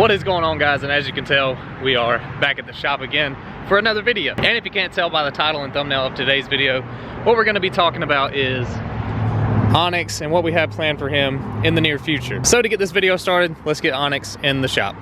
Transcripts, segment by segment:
What is going on, guys? And as you can tell, we are back at the shop again for another video. And if you can't tell by the title and thumbnail of today's video, what we're going to be talking about is Onyx and what we have planned for him in the near future. So to get this video started, let's get Onyx in the shop.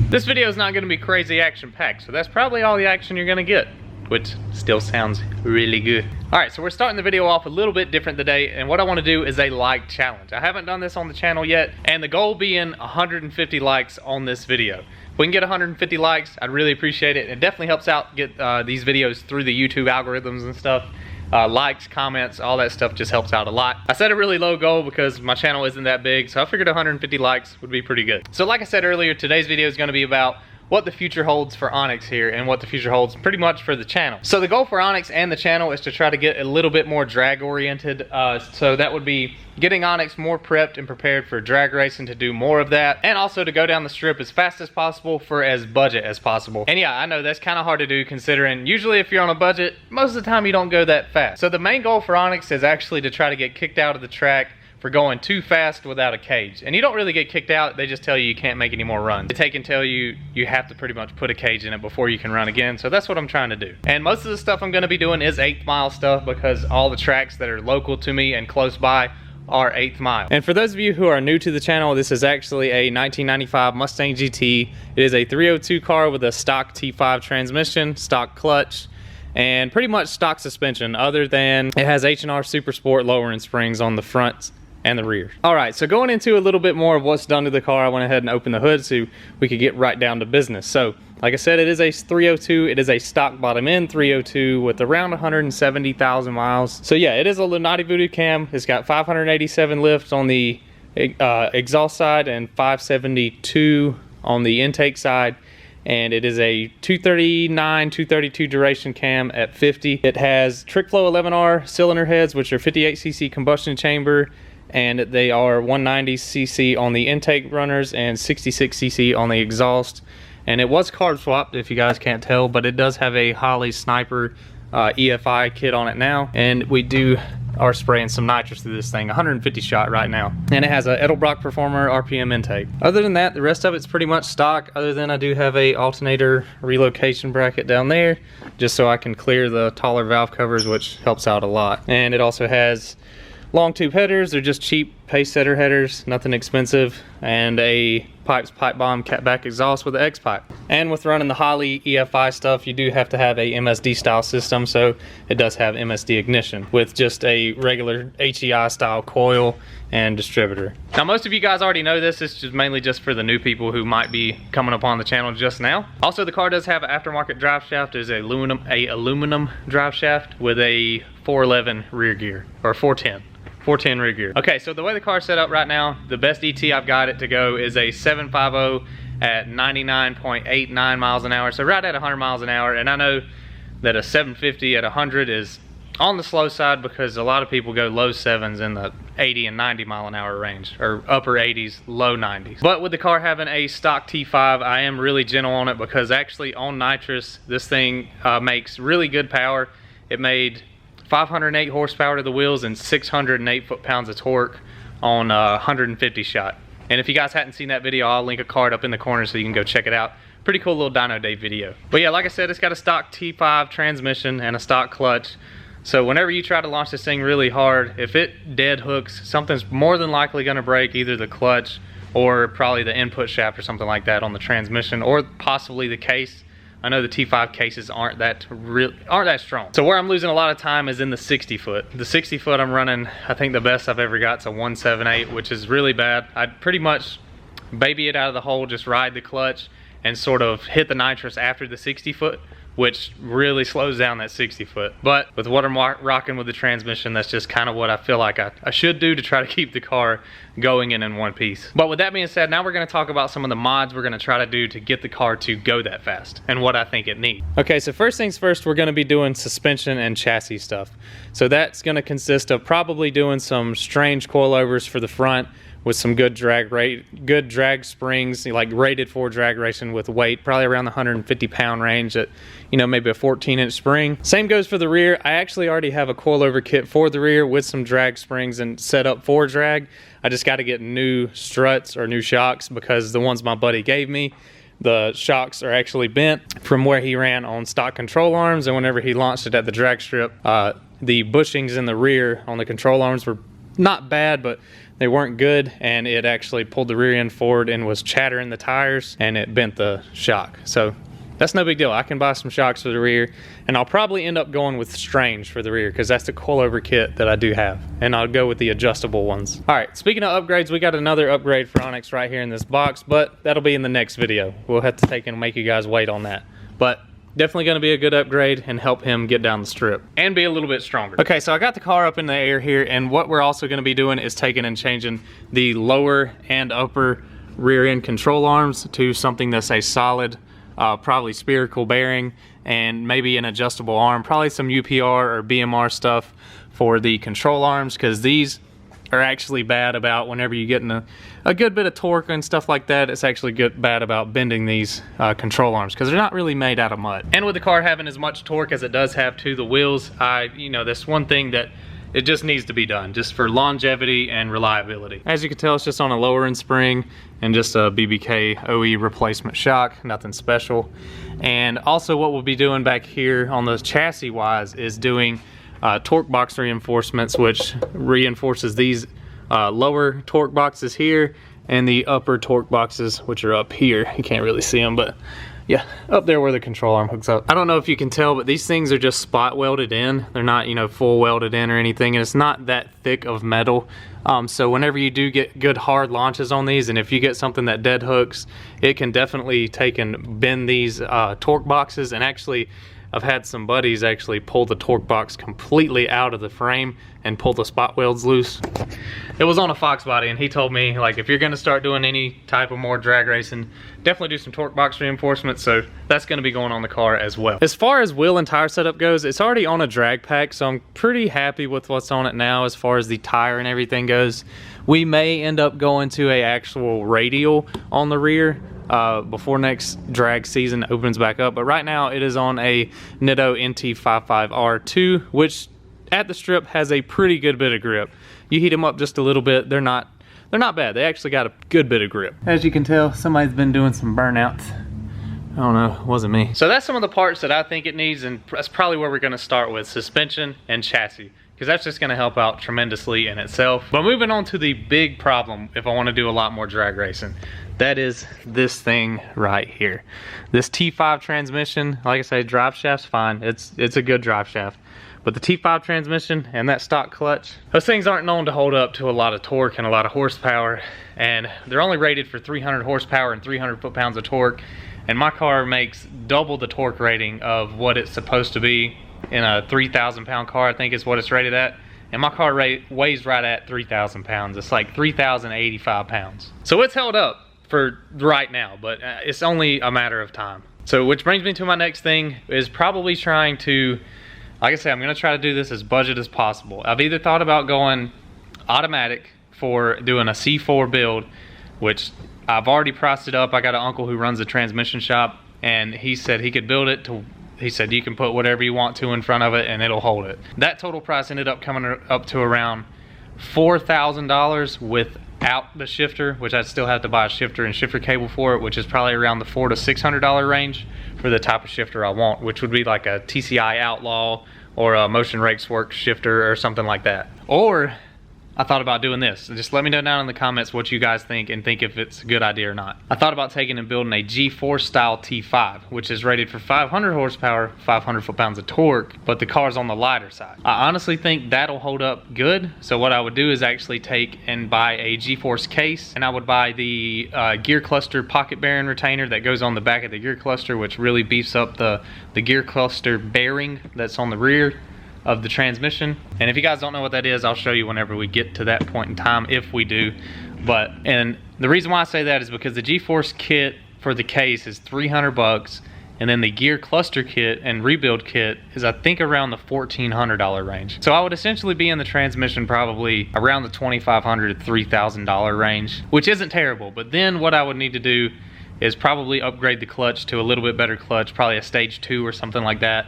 This video is not going to be crazy action packed, so that's probably all the action you're going to get, which still sounds really good. Alright, so we're starting the video off a little bit different today, and what I want to do is a like challenge. I haven't done this on the channel yet, and the goal being 150 likes on this video. If we can get 150 likes, I'd really appreciate it. It definitely helps out get these videos through the YouTube algorithms and stuff. Likes, comments, all that stuff just helps out a lot. I set a really low goal because my channel isn't that big, so I figured 150 likes would be pretty good. So like I said earlier, today's video is going to be about what the future holds for Onyx here and what the future holds pretty much for the channel. So the goal for Onyx and the channel is to try to get a little bit more drag oriented. So that would be getting Onyx more prepped and prepared for drag racing, to do more of that, and also to go down the strip as fast as possible for as budget as possible. And yeah, I know that's kind of hard to do considering usually if you're on a budget, most of the time you don't go that fast. So the main goal for Onyx is actually to try to get kicked out of the track for going too fast without a cage. And you don't really get kicked out, they just tell you you can't make any more runs. They take and tell you you have to pretty much put a cage in it before you can run again, so that's what I'm trying to do. And most of the stuff I'm gonna be doing is 8th mile stuff because all the tracks that are local to me and close by are 8th mile. And for those of you who are new to the channel, this is actually a 1995 Mustang GT. It is a 302 car with a stock T5 transmission, stock clutch, and pretty much stock suspension, other than it has H&R Super Sport lowering springs on the front and the rear. Alright, so going into a little bit more of what's done to the car, I went ahead and opened the hood so we could get right down to business. So, like I said, it is a 302. It is a stock bottom end 302 with around 170,000 miles. So yeah, it is a Lunati Voodoo cam. It's got 587 lifts on the exhaust side and 572 on the intake side. And it is a 239, 232 duration cam at 50. It has TrickFlow 11R cylinder heads, which are 58cc combustion chamber, and they are 190cc on the intake runners and 66cc on the exhaust. And it was carb swapped, if you guys can't tell, but it does have a Holley Sniper EFI kit on it now. And we are spraying some nitrous through this thing, 150 shot right now. And it has a Edelbrock Performer RPM intake. Other than that, the rest of it's pretty much stock, other than I do have a alternator relocation bracket down there, just so I can clear the taller valve covers, which helps out a lot. And it also has long tube headers. They're just cheap pace setter headers, nothing expensive, and a Pipes pipe bomb catback exhaust with the X pipe. And with running the Holley EFI stuff, you do have to have a MSD style system, so it does have MSD ignition with just a regular HEI style coil and distributor. Now most of you guys already know this. This is mainly just for the new people who might be coming upon the channel just now. Also, the car does have an aftermarket drive shaft. There's a aluminum drive shaft with a 411 rear gear, or 410 rear gear. Okay, so the way the car's set up right now, the best ET I've got it to go is a 750 at 99.89 miles an hour, so right at 100 miles an hour. And I know that a 750 at 100 is on the slow side because a lot of people go low 7s in the 80 and 90 mile an hour range, or upper 80s, low 90s. But with the car having a stock T5, I am really gentle on it because actually on nitrous, this thing makes really good power. It made 508 horsepower to the wheels and 608 foot-pounds of torque on 150 shot. And if you guys hadn't seen that video, I'll link a card up in the corner so you can go check it out. Pretty cool little dyno day video. But yeah, like I said, it's got a stock T5 transmission and a stock clutch. So whenever you try to launch this thing really hard, if it dead hooks, something's more than likely gonna break, either the clutch or probably the input shaft or something like that on the transmission, or possibly the case. I know the T5 cases aren't that strong. So where I'm losing a lot of time is in the 60 foot. The 60 foot I'm running, I think the best I've ever got is a 178, which is really bad. I'd pretty much baby it out of the hole, just ride the clutch and sort of hit the nitrous after the 60 foot. which really slows down that 60 foot. But with what I'm rocking with the transmission, that's just kind of what I feel like I should do to try to keep the car going in one piece. But with that being said, now we're gonna talk about some of the mods we're gonna try to do to get the car to go that fast and what I think it needs. Okay, so first things first, we're gonna be doing suspension and chassis stuff. So that's gonna consist of probably doing some strange coilovers for the front with some good drag springs, like rated for drag racing with weight, probably around the 150 pound range at, you know, maybe a 14-inch spring. Same goes for the rear. I actually already have a coilover kit for the rear with some drag springs and set up for drag. I just got to get new struts or new shocks because the ones my buddy gave me, the shocks are actually bent from where he ran on stock control arms, and whenever he launched it at the drag strip, the bushings in the rear on the control arms were not bad, but they weren't good, and it actually pulled the rear end forward and was chattering the tires, and it bent the shock. So that's no big deal. I can buy some shocks for the rear, and I'll probably end up going with Strange for the rear because that's the coilover kit that I do have, and I'll go with the adjustable ones. All right, speaking of upgrades, we got another upgrade for Onyx right here in this box, but that'll be in the next video. We'll have to take and make you guys wait on that. But definitely going to be a good upgrade and help him get down the strip and be a little bit stronger. Okay, so I got the car up in the air here, and what we're also going to be doing is taking and changing the lower and upper rear end control arms to something that's a solid, probably spherical bearing and maybe an adjustable arm, probably some UPR or BMR stuff for the control arms, because these are actually bad about whenever you get in a good bit of torque and stuff like that. It's actually bad about bending these control arms because they're not really made out of mud. And with the car having as much torque as it does have to the wheels, you know, that's one thing that it just needs to be done just for longevity and reliability. As you can tell, it's just on a lower end spring and just a BBK OE replacement shock, nothing special. And also what we'll be doing back here on the chassis wise is doing torque box reinforcements, which reinforces these lower torque boxes here and the upper torque boxes, which are up here. You can't really see them, but yeah, up there where the control arm hooks up. I don't know if you can tell, but these things are just spot welded in. They're not, you know, full welded in or anything, and it's not that thick of metal. So whenever you do get good hard launches on these, and if you get something that dead hooks, it can definitely take and bend these torque boxes. And actually, I've had some buddies actually pull the torque box completely out of the frame and pull the spot welds loose. It was on a Fox body, and he told me, like, if you're gonna start doing any type of more drag racing, definitely do some torque box reinforcements. So that's gonna be going on the car as well. As far as wheel and tire setup goes, it's already on a drag pack, so I'm pretty happy with what's on it now as far as the tire and everything goes. We may end up going to a actual radial on the rear before next drag season opens back up, but right now it is on a Nitto NT55R2, which at the strip has a pretty good bit of grip. You heat them up just a little bit, they're not bad. They actually got a good bit of grip. As you can tell, somebody's been doing some burnouts. I don't know, it wasn't me. So that's some of the parts that I think it needs, and that's probably where we're gonna start with suspension and chassis, because that's just gonna help out tremendously in itself. But moving on to the big problem, if I wanna do a lot more drag racing, that is this thing right here. This T5 transmission, like I say, drive shaft's fine. It's a good drive shaft. But the T5 transmission and that stock clutch, those things aren't known to hold up to a lot of torque and a lot of horsepower. And they're only rated for 300 horsepower and 300 foot-pounds of torque. And my car makes double the torque rating of what it's supposed to be in a 3,000 pound car, I think is what it's rated at. And my car weighs right at 3,000 pounds. It's like 3,085 pounds. So it's held up for right now, but it's only a matter of time. So which brings me to my next thing, is probably trying to, like I said, I'm gonna try to do this as budget as possible. I've either thought about going automatic for doing a C4 build, which I've already priced it up. I got an uncle who runs a transmission shop, and he said he could build it to, he said you can put whatever you want to in front of it and it'll hold it. That total price ended up coming up to around $4,000 without the shifter, which I'd still have to buy a shifter and shifter cable for it, which is probably around the $400 to $600 range for the type of shifter I want, which would be like a TCI Outlaw or a Motion Rakes Works shifter or something like that. Or I thought about doing this. Just let me know down in the comments what you guys think and think if it's a good idea or not. I thought about taking and building a G4 style T5, which is rated for 500 horsepower, 500 foot-pounds of torque, but the car's on the lighter side. I honestly think that'll hold up good. So what I would do is actually take and buy a G-force case, and I would buy the gear cluster pocket bearing retainer that goes on the back of the gear cluster, which really beefs up the gear cluster bearing that's on the rear of the transmission. And if you guys don't know what that is, I'll show you whenever we get to that point in time, if we do. And the reason why I say that is because the G-force kit for the case is 300 bucks, and then the gear cluster kit and rebuild kit is, I think, around the $1,400 range. So I would essentially be in the transmission probably around the $2,500 to $3,000 range, which isn't terrible. But then what I would need to do is probably upgrade the clutch to a little bit better clutch, probably a stage 2 or something like that,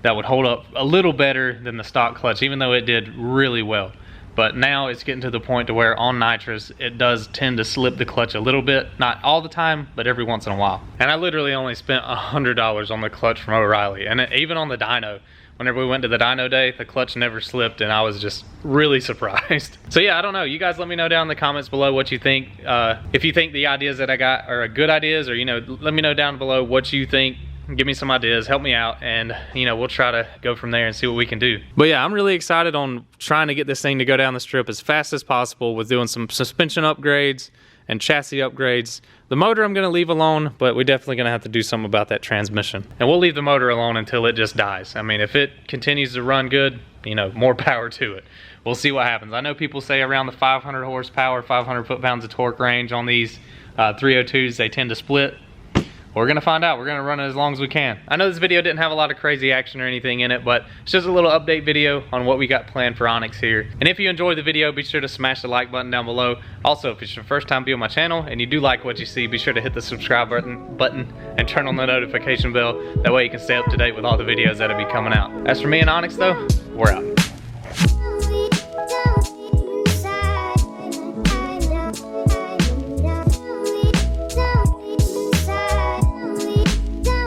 that would hold up a little better than the stock clutch, even though it did really well. But now it's getting to the point to where on nitrous, it does tend to slip the clutch a little bit. Not all the time, but every once in a while. And I literally only spent $100 on the clutch from O'Reilly. And even on the dyno, whenever we went to the dyno day, the clutch never slipped, and I was just really surprised. So yeah, I don't know. You guys let me know down in the comments below what you think. If you think the ideas that I got are good ideas, or, you know, let me know down below what you think. Give me some ideas, help me out, and, you know, we'll try to go from there and see what we can do. But yeah, I'm really excited on trying to get this thing to go down the strip as fast as possible with doing some suspension upgrades and chassis upgrades. The motor I'm going to leave alone, but we're definitely going to have to do something about that transmission. And we'll leave the motor alone until it just dies. I mean, if it continues to run good, you know, more power to it. We'll see what happens. I know people say around the 500 horsepower, 500 foot-pounds of torque range on these 302s, they tend to split. We're gonna find out. We're gonna run it as long as we can. I know this video didn't have a lot of crazy action or anything in it, but it's just a little update video on what we got planned for Onyx here. And if you enjoyed the video, be sure to smash the like button down below. Also, if it's your first time viewing my channel and you do like what you see, be sure to hit the subscribe button and turn on the notification bell. That way you can stay up to date with all the videos that'll be coming out. As for me and Onyx though, we're out.